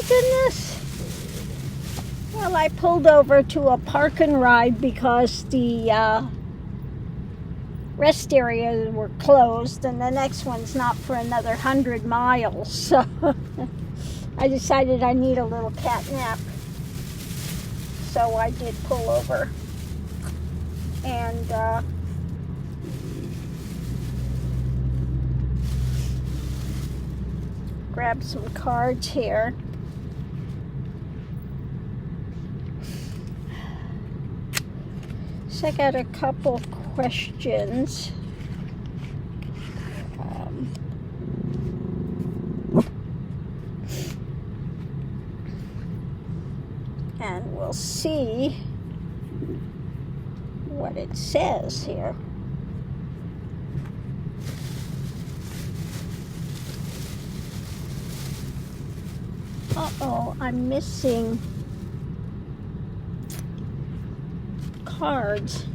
my goodness. Well, I pulled over to a park and ride because the rest areas were closed, and the next one's not for another 100 miles. So I decided I need a little cat nap. So I did pull over and grab some cards here. So I got a couple questions. And we'll see what it says here. Uh-oh, I'm missing cards.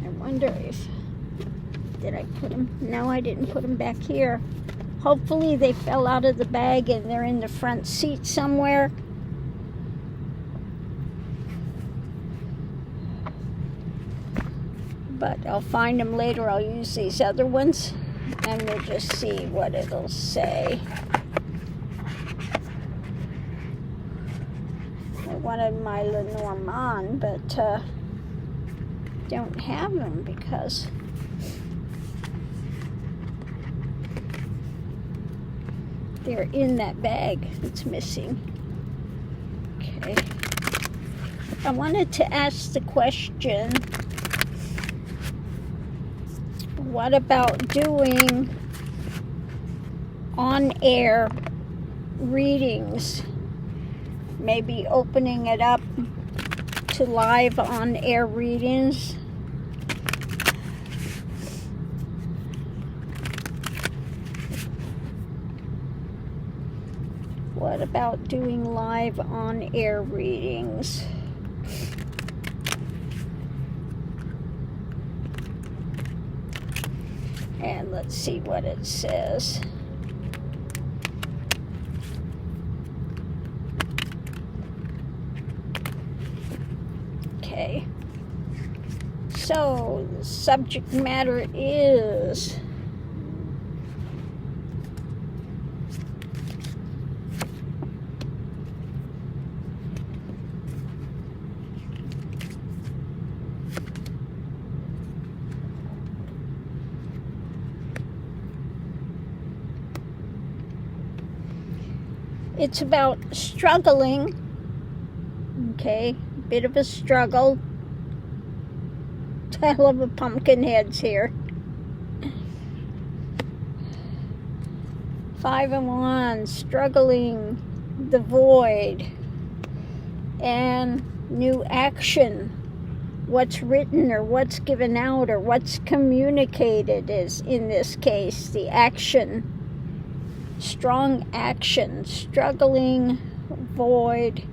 I wonder if, did I put them? No, I didn't put them back here. Hopefully they fell out of the bag and they're in the front seat somewhere. But I'll find them later. I'll use these other ones and we'll just see what it'll say. I wanted my Lenormand, but don't have them because they're in that bag that's missing. Okay. I wanted to ask the question, what about doing on-air readings? Maybe opening it up to live on-air readings. What about doing live on-air readings? And let's see what it says. Okay. So, the subject matter is it's about struggling, okay, bit of a struggle. I love the pumpkin heads here. 5 of Wands, struggling, the void, and new action. What's written or what's given out or what's communicated is, in this case, the action. Strong action, struggling, void.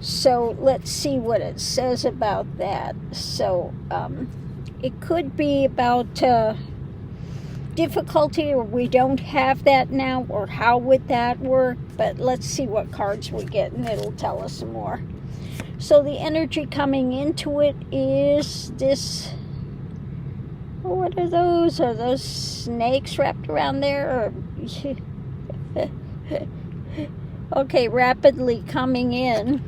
So let's see what it says about that. So it could be about difficulty, or we don't have that now, or how would that work? But let's see what cards we get and it'll tell us some more. So the energy coming into it is this. What are those? Are those snakes wrapped around there? Or okay, rapidly coming in.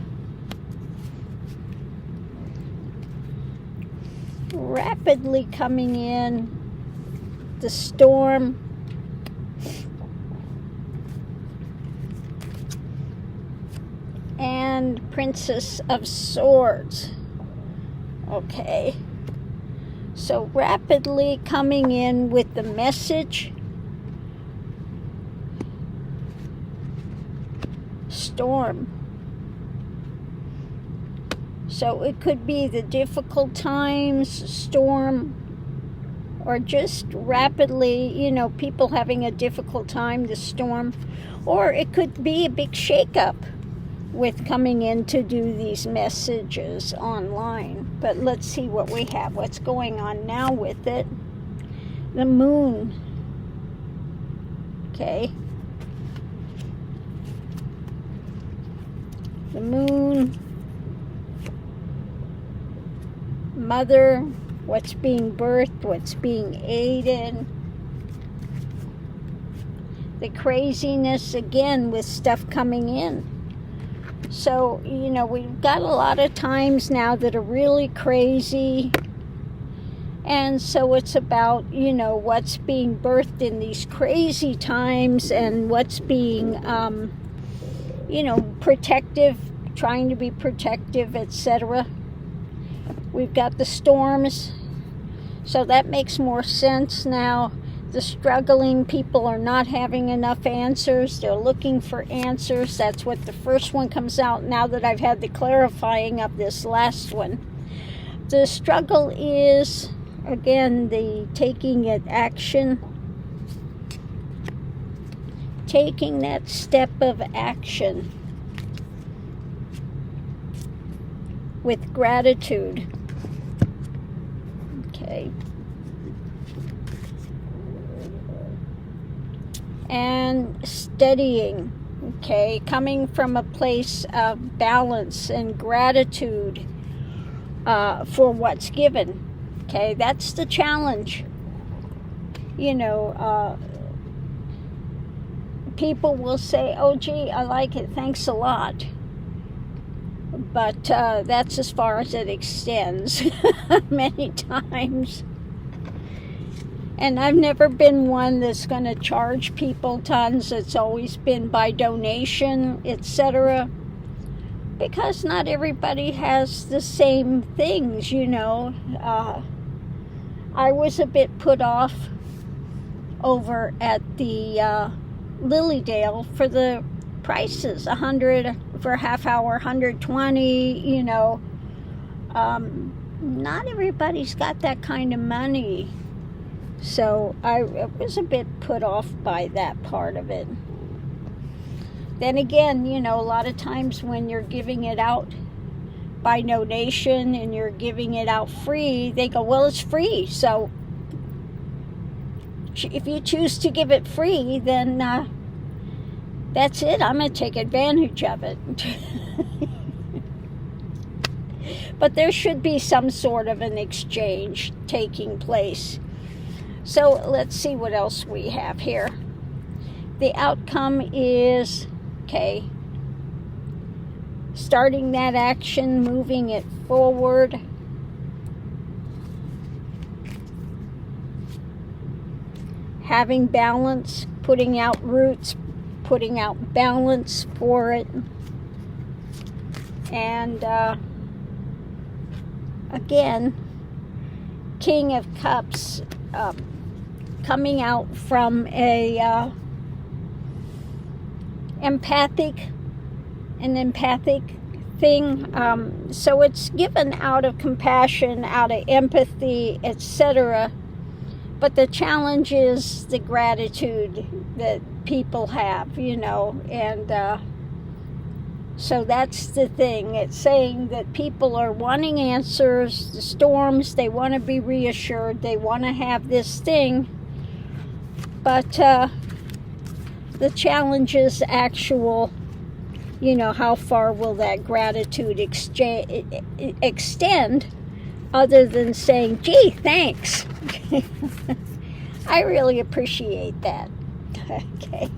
Rapidly coming in. The storm. And Princess of Swords. Okay. So rapidly coming in with the message. Storm. So it could be the difficult times, storm, or just rapidly, you know, people having a difficult time, the storm. Or it could be a big shakeup with coming in to do these messages online. But let's see what we have. What's going on now with it? The moon. Okay. the moon, mother, what's being birthed, what's being aided, the craziness again with stuff coming in. So, we've got a lot of times now that are really crazy. And so it's about, what's being birthed in these crazy times and what's being, protective, trying to be protective, etc. We've got the storms. So that makes more sense now. The struggling people are not having enough answers. They're looking for answers. That's what the first one comes out now that I've had the clarifying of this last one. The struggle is, again, the taking it action. Taking that step of action with gratitude. Okay. And steadying, okay, coming from a place of balance and gratitude for what's given, okay, that's the challenge. People will say, oh gee, I like it, thanks a lot, but that's as far as it extends many times. And I've never been one that's going to charge people tons. It's always been by donation, etc. Because not everybody has the same things, I was a bit put off over at the Lilydale for the prices. 100 for a half hour, 120, not everybody's got that kind of money. So I was a bit put off by that part of it. Then again, a lot of times when you're giving it out by donation and you're giving it out free, they go, well, it's free. So if you choose to give it free, then that's it. I'm going to take advantage of it. But there should be some sort of an exchange taking place. So let's see what else we have here. The outcome is, okay, starting that action, moving it forward. Having balance, putting out roots, putting out balance for it. And again, King of Cups, coming out from a empathic thing. So it's given out of compassion, out of empathy, etc. But the challenge is the gratitude that people have, and so that's the thing. It's saying that people are wanting answers, the storms, they want to be reassured, they want to have this thing. But the challenge is actual, how far will that gratitude extend other than saying, gee, thanks. I really appreciate that. Okay.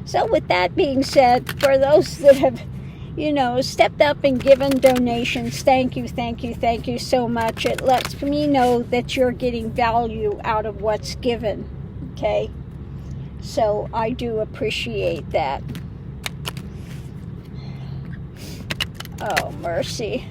So with that being said, for those that have, stepped up and given donations, thank you so much. It lets me know that you're getting value out of what's given. Okay, so I do appreciate that. Oh, mercy.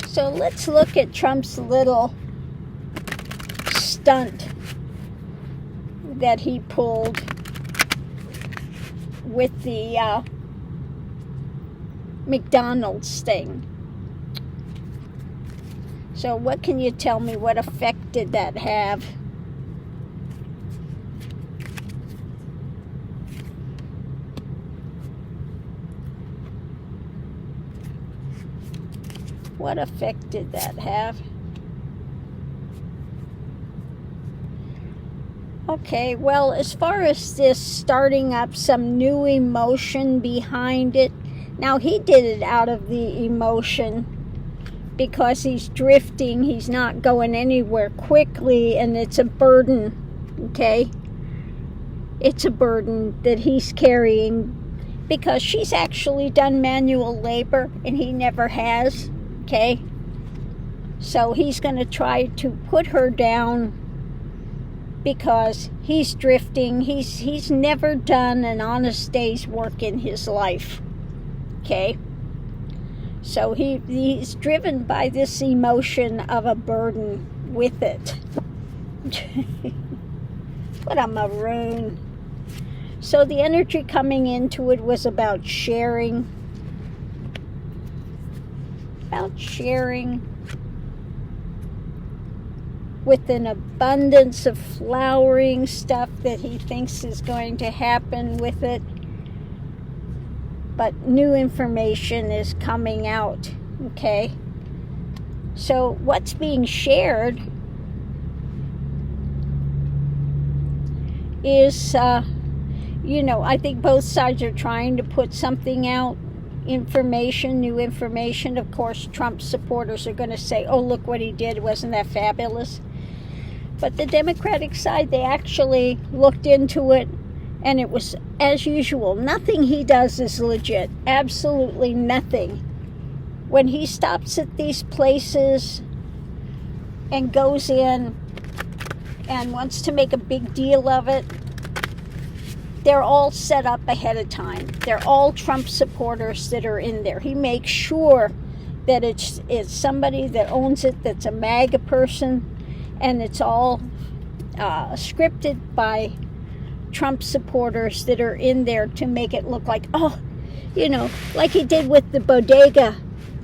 So let's look at Trump's little stunt that he pulled with the McDonald's thing. So what can you tell me? What effect did that have? What effect did that have? Okay, well, as far as this starting up some new emotion behind it, now he did it out of the emotion because he's drifting, he's not going anywhere quickly, and it's a burden, okay? It's a burden that he's carrying because she's actually done manual labor and he never has, okay? So he's going to try to put her down because he's drifting. He's never done an honest day's work in his life, okay? So he's driven by this emotion of a burden with it. What a maroon. So the energy coming into it was about sharing. About sharing with an abundance of flowering stuff that he thinks is going to happen with it. But new information is coming out, okay? So what's being shared is, I think both sides are trying to put something out, information, new information. Of course, Trump supporters are going to say, oh, look what he did. Wasn't that fabulous? But the Democratic side, they actually looked into it, and it was as usual. Nothing he does is legit. Absolutely nothing. When he stops at these places and goes in and wants to make a big deal of it, they're all set up ahead of time. They're all Trump supporters that are in there. He makes sure that it's somebody that owns it, that's a MAGA person, and it's all scripted by Trump supporters that are in there to make it look like, like he did with the bodega,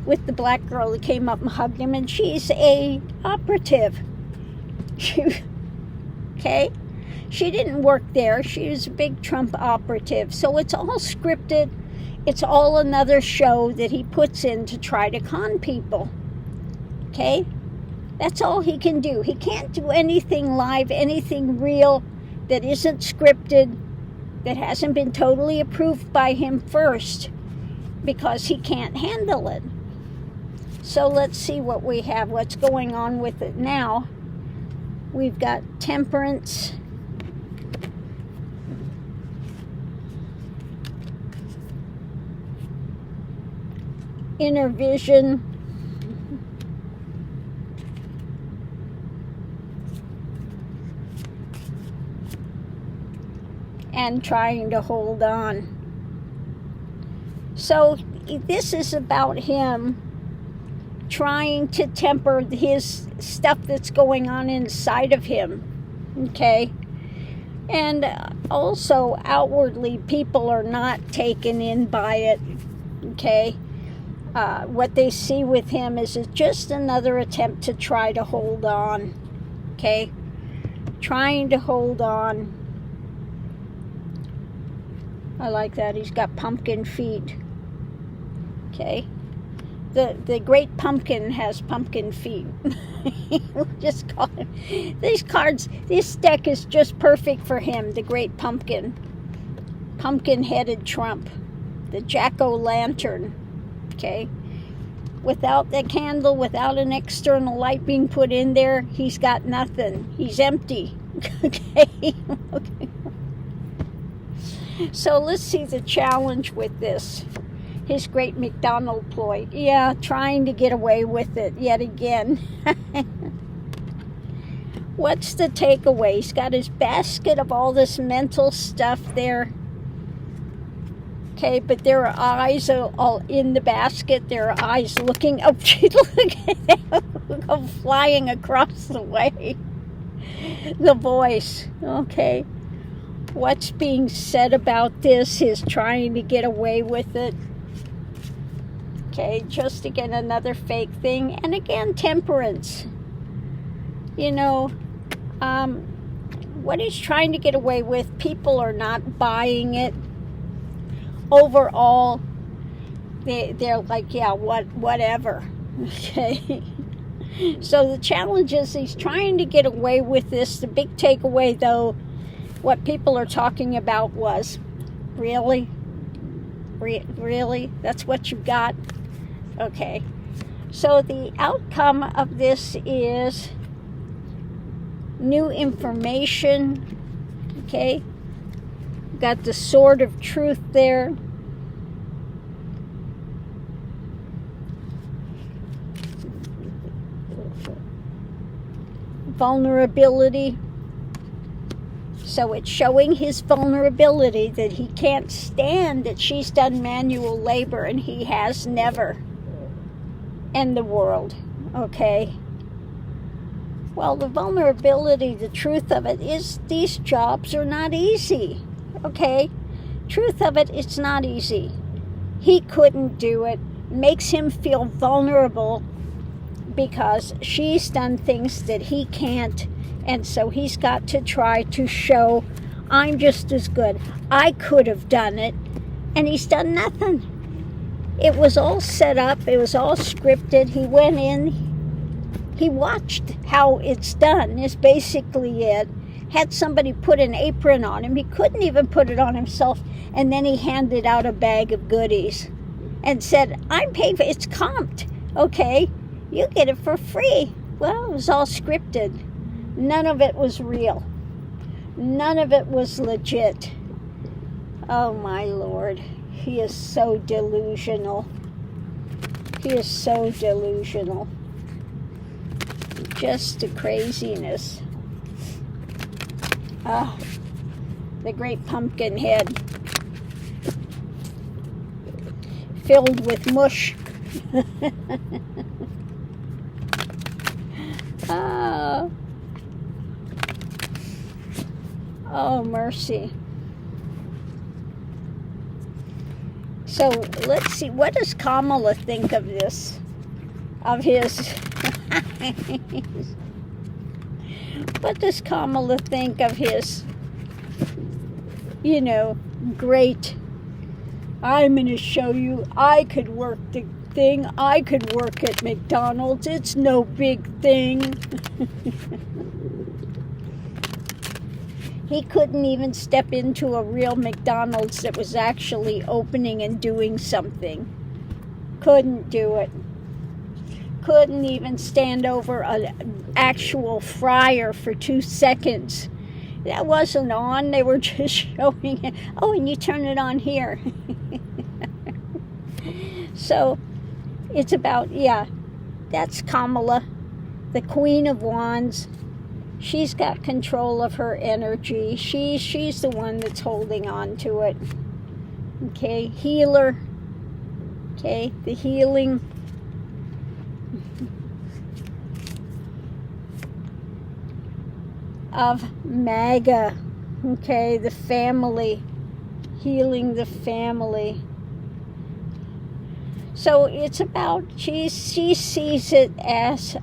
with the black girl that came up and hugged him, and she's a operative. Okay? She didn't work there. She was a big Trump operative. So it's all scripted. It's all another show that he puts in to try to con people. Okay? That's all he can do. He can't do anything live, anything real that isn't scripted, that hasn't been totally approved by him first, because he can't handle it. So let's see what we have, what's going on with it now. We've got temperance. Inner vision. And trying to hold on. So this is about him trying to temper his stuff that's going on inside of him, okay? And also outwardly, people are not taken in by it, okay? What they see with him is just another attempt to try to hold on, okay? Trying to hold on. I like that. He's got pumpkin feet. Okay. The great pumpkin has pumpkin feet. We'll just call him. These cards, this deck is just perfect for him. The great pumpkin. Pumpkin-headed Trump. The jack-o'-lantern. Okay. Without the candle, without an external light being put in there, he's got nothing. He's empty. Okay. Okay. So let's see the challenge with this. His great McDonald ploy. Yeah, trying to get away with it yet again. What's the takeaway? He's got his basket of all this mental stuff there. Okay, but there are eyes all in the basket. There are eyes looking. Oh, look at them go flying across the way. The voice. Okay. What's being said about this is trying to get away with it. Okay, just again, another fake thing. And again, temperance. What he's trying to get away with, people are not buying it. Overall, they're like, yeah, whatever. Okay. So the challenge is he's trying to get away with this. The big takeaway, though, what people are talking about was, really? Really? That's what you got? Okay. So the outcome of this is new information. Okay. Got the sword of truth there. Vulnerability. So it's showing his vulnerability, that he can't stand that she's done manual labor and he has never. And the world. Okay. Well, the vulnerability, the truth of it is these jobs are not easy. Okay. Truth of it, it's not easy. He couldn't do it. Makes him feel vulnerable because she's done things that he can't. And so he's got to try to show, I'm just as good. I could have done it. And he's done nothing. It was all set up. It was all scripted. He went in. He watched how it's done, is basically it. Had somebody put an apron on him. He couldn't even put it on himself. And then he handed out a bag of goodies and said, I'm paying for it. It's comped. Okay, you get it for free. Well, it was all scripted. None of it was real. None of it was legit. Oh, my Lord. He is so delusional. He is so delusional. Just a craziness. Ah, the great pumpkin head. Filled with mush. Ah. Oh, mercy. So let's see, what does Kamala think of this? Of his... What does Kamala think of his, great, I'm going to show you, I could work the thing, I could work at McDonald's, it's no big thing. He couldn't even step into a real McDonald's that was actually opening and doing something. Couldn't do it. Couldn't even stand over an actual fryer for 2 seconds. That wasn't on. They were just showing it. Oh, and you turn it on here. So it's about, that's Kamala, the Queen of Wands. She's got control of her energy. She's the one that's holding on to it. Okay, healer. Okay, the healing. Of MAGA. Okay, the family. Healing the family. So it's about, she sees it as,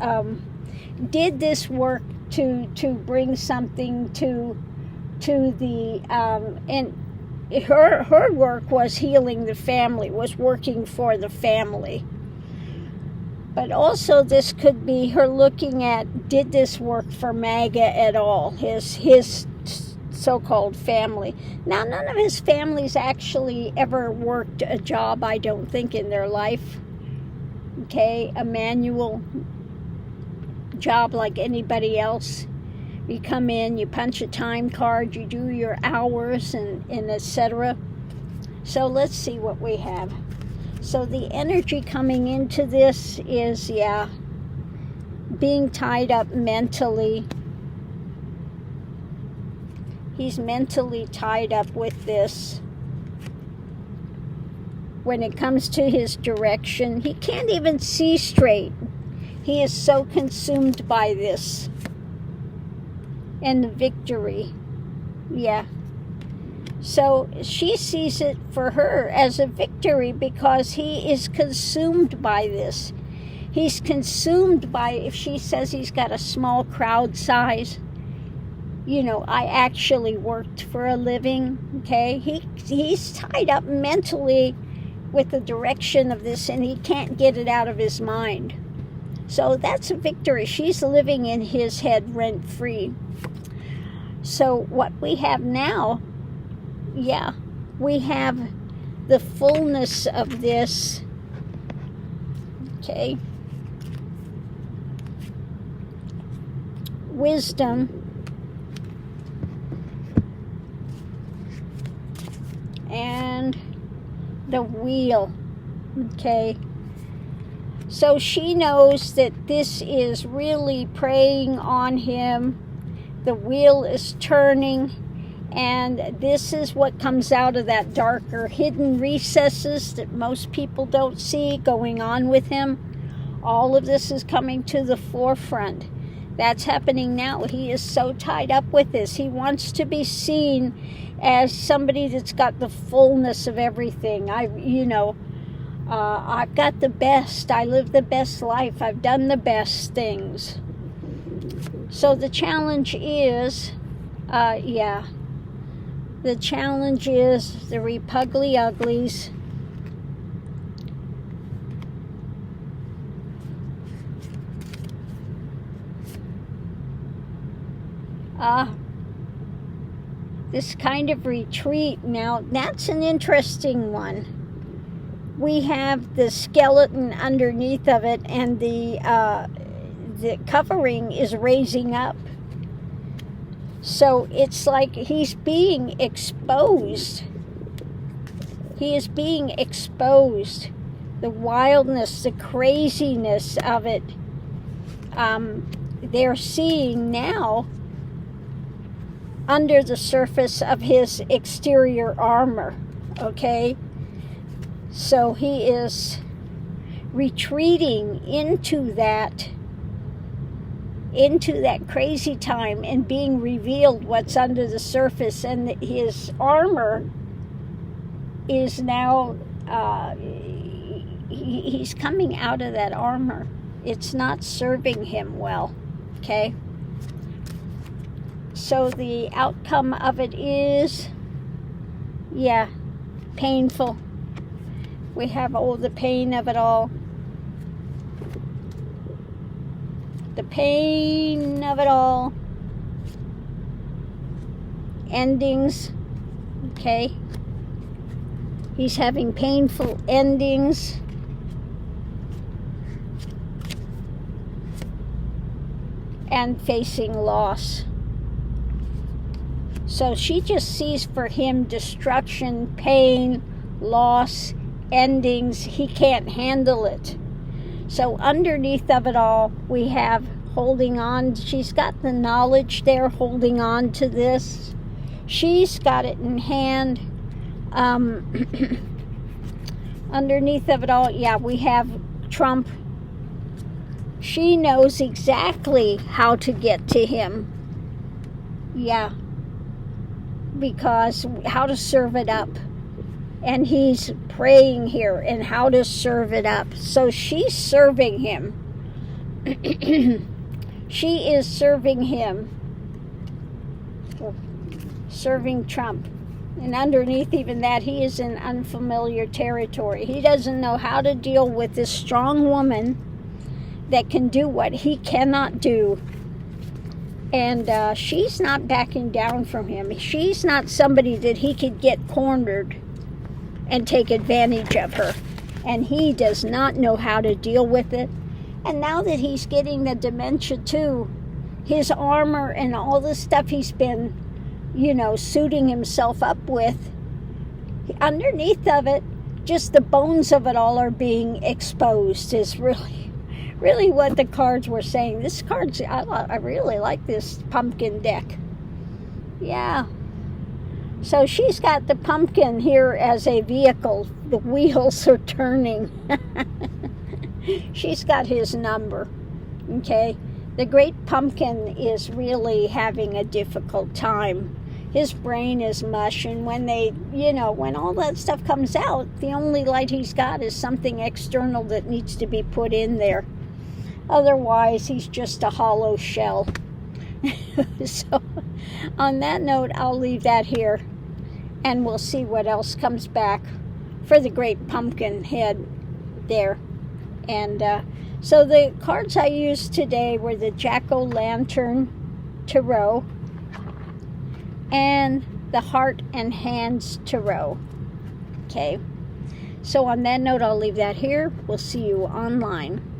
did this work to bring something to the and her work was healing the family, was working for the family. But also this could be her looking at, did this work for MAGA at all, his so-called family. Now, none of his families actually ever worked a job, I don't think, in their life. Okay, a manual job like anybody else. You come in, you punch a time card, you do your hours, and etc. So let's see what we have. So the energy coming into this is, being tied up mentally. He's mentally tied up with this. When it comes to his direction, he can't even see straight. He is so consumed by this. And the victory. So she sees it for her as a victory because he is consumed by this. He's consumed by, if she says he's got a small crowd size, I actually worked for a living, okay? He's tied up mentally with the direction of this, and he can't get it out of his mind. So that's a victory. She's living in his head rent-free. So what we have now, yeah, we have the fullness of this, okay, wisdom and the wheel, okay. So she knows that this is really preying on him. The wheel is turning, and this is what comes out of that darker hidden recesses that most people don't see going on with him. All of this is coming to the forefront. That's happening now. He is so tied up with this. He wants to be seen as somebody that's got the fullness of everything. I've got the best. I live the best life. I've done the best things. So the challenge is, the challenge is the repugly uglies. This kind of retreat. Now, that's an interesting one. We have the skeleton underneath of it, and the covering is raising up. So it's like he's being exposed. He is being exposed. The wildness, the craziness of it, they're seeing now under the surface of his exterior armor, okay? So he is retreating into that crazy time and being revealed what's under the surface, and his armor is now, he's coming out of that armor. It's not serving him well, okay? So the outcome of it is, painful. We have all the pain of it all. The pain of it all. Endings, okay? He's having painful endings. And facing loss. So she just sees for him destruction, pain, loss, endings. He can't handle it. So underneath of it all, we have holding on. She's got the knowledge there, holding on to this. She's got it in hand. Underneath of it all, we have Trump. She knows exactly how to get to him. Because how to serve it up. And he's praying here and how to serve it up. So she's serving him. She is serving him. Serving Trump. And underneath even that, he is in unfamiliar territory. He doesn't know how to deal with this strong woman that can do what he cannot do. And she's not backing down from him. She's not somebody that he could get cornered and take advantage of her. And he does not know how to deal with it. And now that he's getting the dementia too, his armor and all the stuff he's been, suiting himself up with, underneath of it, just the bones of it all are being exposed is really what the cards were saying. This card's, I really like this pumpkin deck. So she's got the pumpkin here as a vehicle. The wheels are turning. She's got his number, okay? The great pumpkin is really having a difficult time. His brain is mush, and when when all that stuff comes out, the only light he's got is something external that needs to be put in there. Otherwise, he's just a hollow shell. So, on that note, I'll leave that here, and we'll see what else comes back for the great pumpkin head there. And so the cards I used today were the Jack-O-Lantern Tarot, and the Heart and Hands Tarot. Okay, so on that note, I'll leave that here. We'll see you online.